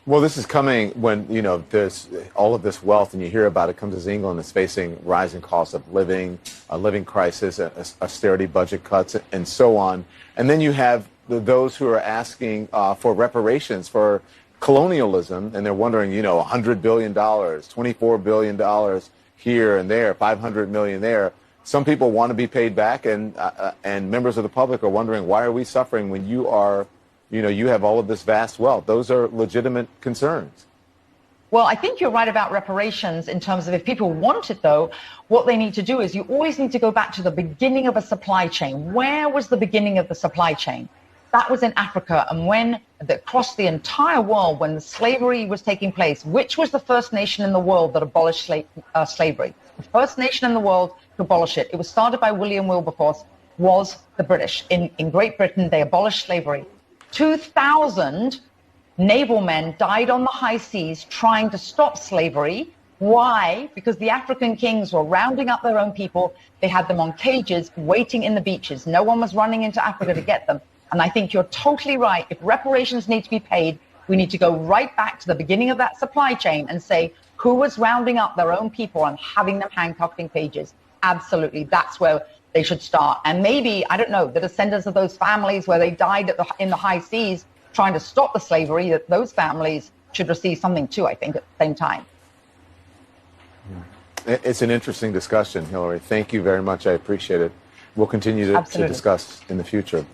Well, this is coming when, there's all of this wealth and you hear about it comes as England is facing rising costs of living, a living crisis, austerity budget cuts, and so on. And then you have those who are asking for reparations for colonialism, and they're wondering, $100 billion, $24 billion here and there, 500 million there. Some people want to be paid back, and members of the public are wondering, why are we suffering when you have all of this vast wealth? Those are legitimate concerns. Well, I think you're right about reparations in terms of if people want it, though, what they need to do is you always need to go back to the beginning of a supply chain. Where was the beginning of the supply chain? That was in Africa. And across the entire world, when the slavery was taking place, which was the first nation in the world that abolished slavery? The first nation in the world to abolish it. It was started by William Wilberforce, was the British. In Great Britain, they abolished slavery. 2,000 naval men died on the high seas trying to stop slavery. Why? Because the African kings were rounding up their own people. They had them on cages waiting in the beaches. No one was running into Africa to get them. And I think you're totally right. If reparations need to be paid, we need to go right back to the beginning of that supply chain and say, who was rounding up their own people and having them handcuffed in cages? Absolutely. That's where they should start. And maybe, I don't know, the descendants of those families where they died in the high seas trying to stop the slavery, that those families should receive something too, I think, at the same time. It's an interesting discussion, Hilary. Thank you very much. I appreciate it. We'll continue to discuss in the future.